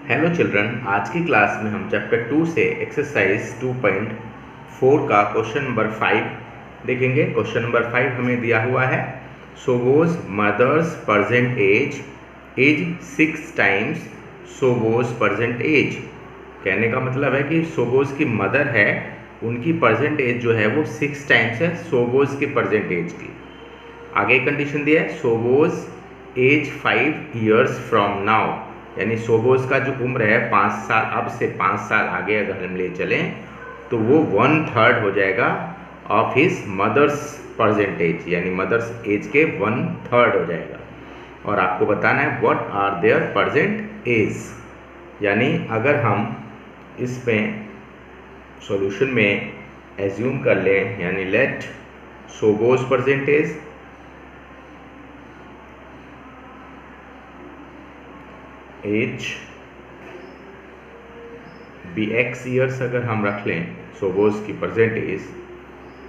Hello children, आज की class में हम चैप्टर 2 से एक्सरसाइज 2.4 का क्वेश्चन नंबर 5 देखेंगे। क्वेश्चन नंबर 5 हमें दिया हुआ है, Shoaib's mother's present age is 6 times Shoaib's present age. कहने का मतलब है कि सोबोज की मदर है, उनकी प्रेजेंट एज जो है वो 6 टाइम्स है सोबोज के प्रेजेंट एज की। आगे कंडीशन दिया है, सोबोज एज 5 ईयर्स फ्रॉम नाउ, यानी सोबोज का जो उम्र है 5 साल, अब से 5 साल आगे अगर हम ले चलें तो वो 1/3 हो जाएगा of his mother's present age, यानी मदर्स एज के 1/3 हो जाएगा। और आपको बताना है what are their present age, यानी अगर हम इसमें सॉल्यूशन में एज्यूम कर लें, यानी let Shoaib's present age be x years, अगर हम रख लें सोबोज की प्रेजेंट एज,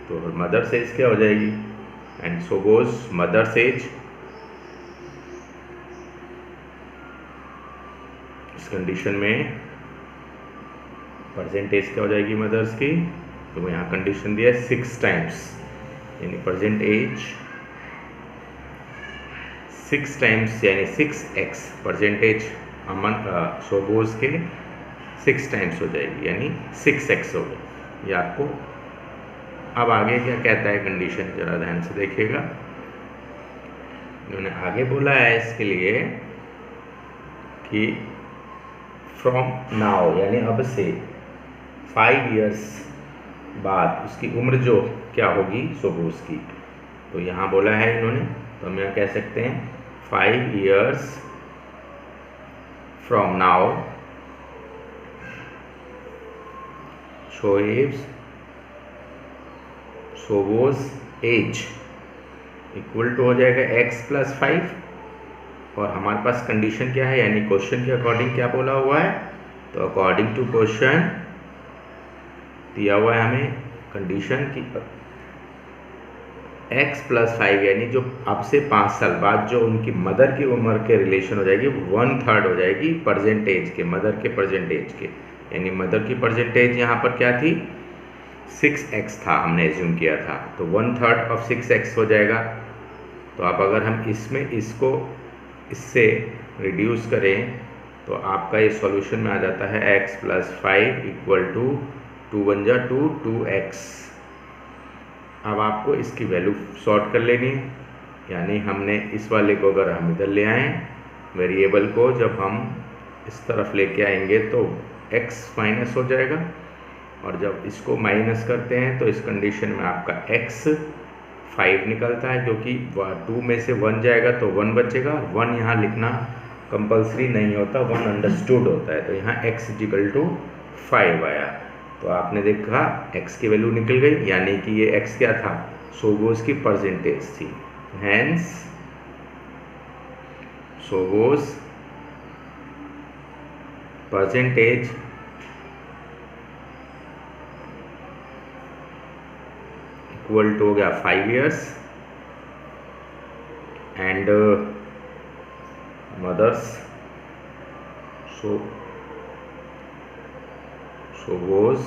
तो मदर्स एज क्या हो जाएगी, एंड सोबोज मदर्स एज, इस कंडीशन में प्रेजेंट एज क्या हो जाएगी मदर्स की, तो यहाँ कंडीशन दिया है 6 टाइम्स, यानी प्रेजेंट एज 6 टाइम्स यानी 6x परसेंटेज अमन सोबोज के 6 टाइम्स हो जाएगी, यानी 6x हो गई। ये आपको अब आगे क्या कहता है कंडीशन, जरा ध्यान से देखिएगा। उन्होंने आगे बोला है इसके लिए कि फ्रॉम नाउ, यानी अब से 5 ईयर्स बाद उसकी उम्र जो क्या होगी सोबोज की, तो यहाँ बोला है इन्होंने, तो हम यहाँ कह सकते हैं 5 years from now Shoaib's Shoaib's age equal to हो जाएगा x + 5, और हमारे पास कंडीशन क्या है, यानी क्वेश्चन के अकॉर्डिंग क्या बोला हुआ है, तो अकॉर्डिंग टू क्वेश्चन दिया हुआ है हमें कंडीशन की x + 5, यानी जो अब से 5 साल बाद जो उनकी मदर की उम्र के रिलेशन हो जाएगी 1/3 हो जाएगी प्रेजेंट एज के, मदर के प्रेजेंट एज के, यानी मदर की प्रेजेंट एज यहाँ पर क्या थी 6x था, हमने एज्यूम किया था, तो 1/3 ऑफ 6x हो जाएगा। तो अब अगर हम इसमें इसको इससे रिड्यूस करें तो आपका ये सॉल्यूशन में आ जाता है x + 5 = 2 × 1 = 2 2x। अब आपको इसकी वैल्यू सॉर्ट कर लेनी है, यानी हमने इस वाले को अगर हम इधर ले आएँ वेरिएबल को, जब हम इस तरफ लेके आएंगे तो x माइनस हो जाएगा, और जब इसको माइनस करते हैं तो इस कंडीशन में आपका x 5 निकलता है, क्योंकि 2 में से 1 जाएगा तो 1 बचेगा, 1 यहाँ लिखना कंपलसरी नहीं होता, 1 अंडरस्टूड होता है, तो यहाँ x = 5 आया। तो आपने देखा x की वैल्यू निकल गई, यानी कि ये x क्या था, सोबोज की परसेंटेज थी, hence Shoaib's percentage equal to हो गया 5 years, and mother's Shoaib's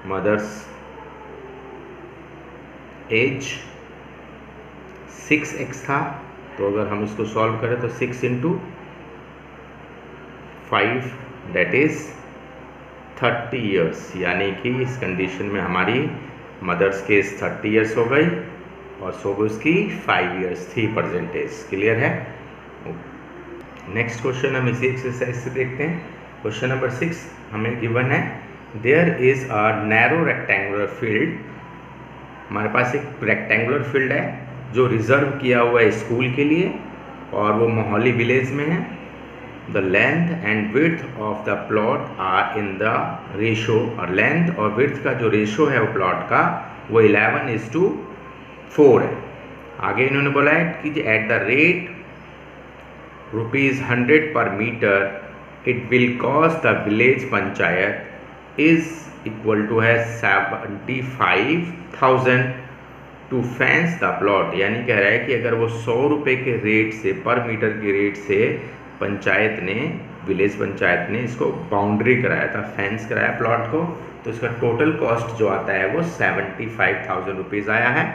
mother's age 6x था, तो अगर हम इसको सॉल्व करें तो 6 × 5 दैट इज 30 ईयर्स, यानी कि इस कंडीशन में हमारी मदर्स के 30 ईयर्स हो गई और सोबोज की 5 ईयर्स थी परसेंटेज। क्लियर है। नेक्स्ट क्वेश्चन हम इसी एक्सरसाइज से देखते हैं। क्वेश्चन नंबर 6 हमें गिवन है, there is a narrow rectangular field, हमारे पास एक रेक्टेंगुलर फील्ड है जो रिजर्व किया हुआ है स्कूल के लिए, और वो मोहाली विलेज में है। The length and width of the plot are in the ratio, और लेंथ और विड्थ का जो रेशो है वो प्लॉट का वो 11:4 है। आगे इन्होंने बोला है कि at the rate ₹100 per meter it will cost the village panchayat is equal to है 75,000 टू फेंस द प्लॉट, यानी कह रहा है कि अगर वो 100 रुपये के रेट से, पर मीटर के रेट से पंचायत ने, विलेज पंचायत ने इसको बाउंड्री कराया था, फेंस कराया प्लॉट को, तो इसका टोटल कॉस्ट जो आता है वो 75,000 रुपीज़ आया है।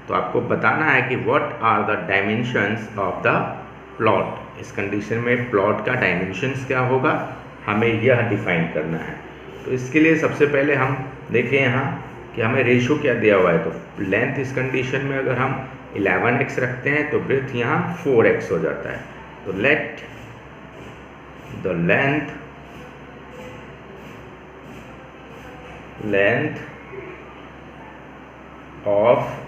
तो आपको बताना है कि what are the dimensions of the plot. इस कंडीशन में प्लॉट का डायमेंशंस क्या होगा, हमें यह डिफाइन करना है। तो इसके लिए सबसे पहले हम देखें यहाँ कि हमें रेशो क्या दिया हुआ है। तो लेंथ इस कंडीशन में अगर हम 11x रखते हैं तो ब्रेथ यहाँ 4x हो जाता है। तो let the length of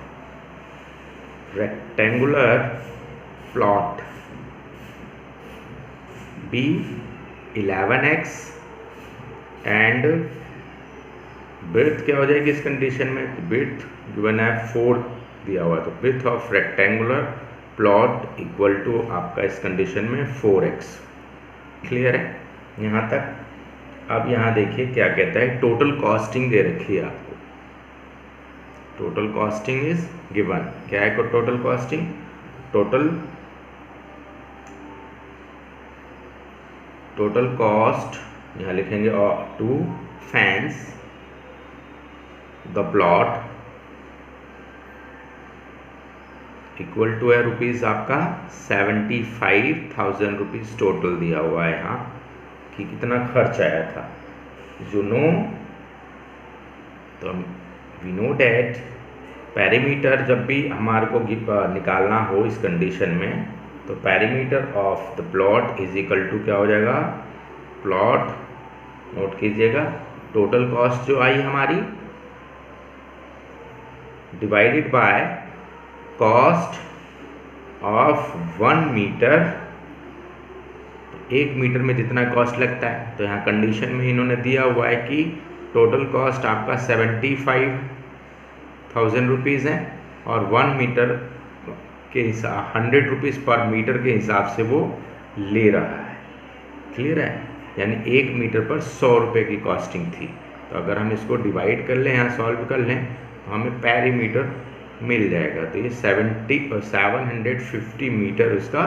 rectangular plot be 11x and breadth क्या हो जाएगी इस कंडीशन में, ब्रेथ गिवन है 4 दिया हुआ है, तो breadth of rectangular plot equal to आपका इस कंडीशन में 4x। क्लियर है यहाँ तक। अब यहाँ देखिए क्या कहता है, टोटल कॉस्टिंग दे रखी है आपको, टोटल कॉस्टिंग इज गिवन। क्या है टोटल कॉस्टिंग, टोटल कॉस्ट यहाँ लिखेंगे to fence the plot equal to है रुपीज़ आपका 75,000 रुपीज़ टोटल दिया हुआ है यहाँ कि कितना खर्च आया था। यू नो, तो वी नो डैट पैरीमीटर जब भी हमारे को निकालना हो इस कंडीशन में, तो perimeter of the plot is equal to क्या हो जाएगा, प्लॉट नोट कीजिएगा, टोटल कॉस्ट जो आई हमारी divided by cost of 1 metre, 1 metre में जितना कॉस्ट लगता है। तो यहाँ कंडीशन में इन्होंने दिया हुआ है कि टोटल कॉस्ट आपका 75,000 रुपीज़ है और 1 मीटर के हिसाब 100 रुपीज़ पर मीटर के हिसाब से वो ले रहा है। क्लियर है, यानी 1 मीटर पर 100 रुपये की कॉस्टिंग थी। तो अगर हम इसको डिवाइड कर लें, यहाँ सॉल्व कर लें, तो हमें पैरीमीटर मिल जाएगा। तो ये 750 मीटर उसका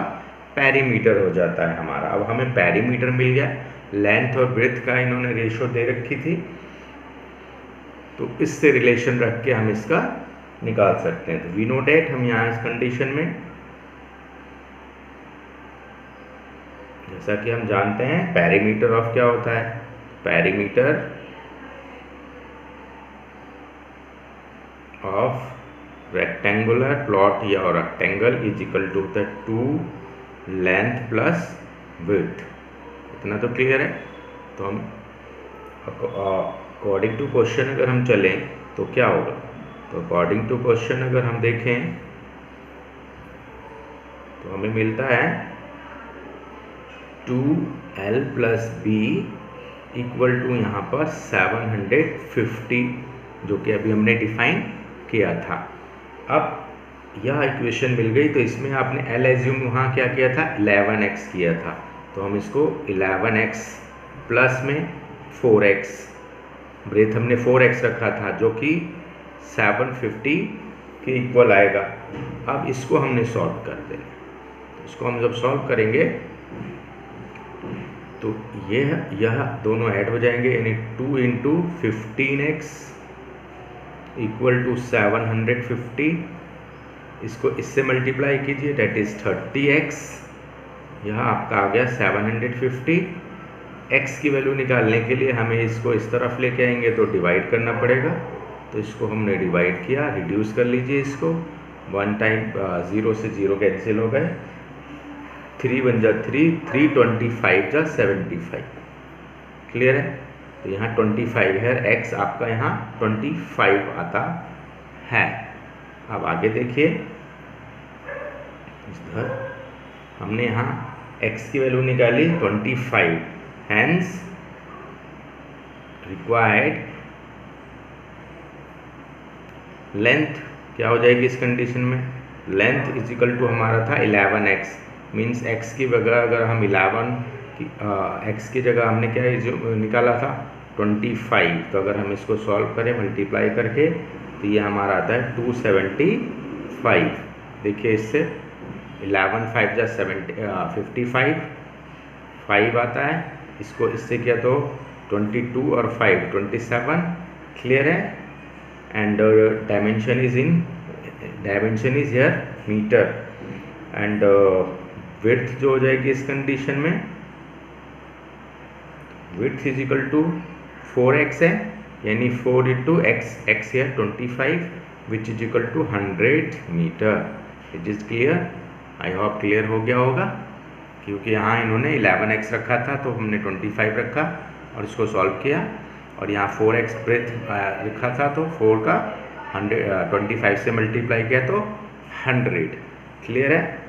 पैरीमीटर हो जाता है हमारा। अब हमें पैरीमीटर मिल गया, लेंथ और ब्रेथ का इन्होंने रेशो दे रखी थी, तो इससे रिलेशन रख के हम इसका निकाल सकते हैं। तो वी नो डेट हम यहाँ इस कंडीशन में, जैसा कि हम जानते हैं पैरीमीटर ऑफ क्या होता है, पैरीमीटर ऑफ रेक्टेंगुलर प्लॉट या rectangle is equal to the 2 length plus width. इतना तो क्लियर है। तो हम अकॉर्डिंग टू क्वेश्चन अगर हम चलें तो क्या होगा, तो अकॉर्डिंग टू क्वेश्चन अगर हम देखें तो हमें मिलता है 2l plus B equal to यहाँ पर 750, जो कि अभी हमने डिफाइन किया था। अब यह इक्वेशन मिल गई, तो इसमें आपने एल एज्यूम वहाँ क्या किया था, 11x किया था। तो हम इसको 11x प्लस में 4x, ब्रेथ हमने 4x रखा था जो कि 750 के इक्वल आएगा। अब इसको हमने सॉल्व कर देना। इसको हम जब सॉल्व करेंगे तो यह दोनों ऐड हो जाएंगे, यानी 2 इंटू 15x इक्वल टू 750। इसको इससे मल्टीप्लाई कीजिए, डेट इज़ 30x। यह आपका आ गया 750। x की वैल्यू निकालने के लिए हमें इसको इस तरफ लेके आएंगे तो डिवाइड करना पड़ेगा। तो इसको हमने डिवाइड किया, रिड्यूस कर लीजिए इसको, 1 टाइम 0 से 0 कैंसिल हो गए, 3 1 जा 3, 325 जा 75। क्लियर है। तो यहाँ 25 है, x आपका यहाँ 25 आता है। अब आगे देखिए, इधर हमने यहाँ x की वैल्यू निकाली 25, हैंस रिक्वायर्ड लेंथ क्या हो जाएगी इस कंडीशन में, लेंथ इज इक्वल टू हमारा था 11x, मीन्स x की जगह अगर हम 11 की x की जगह हमने क्या निकाला था 25। तो अगर हम इसको सॉल्व करें मल्टीप्लाई करके तो ये हमारा आता है 275। देखिए इससे 11 5 जा 55, 5 आता है, इसको इससे किया तो 22 और 5 27, क्लियर है। And dimension is here metre, and width जो हो जाएगी इस कंडीशन में, width is equal to 4x है, यानी 4 into x here 25 which is equal to 100 metre. It is clear, I hope clear हो गया होगा। क्योंकि यहाँ इन्होंने 11x रखा था तो हमने 25 रखा और इसको सॉल्व किया, और यहाँ 4x ब्रेथ रखा था तो 4 का 25 से मल्टीप्लाई किया तो 100, क्लियर है।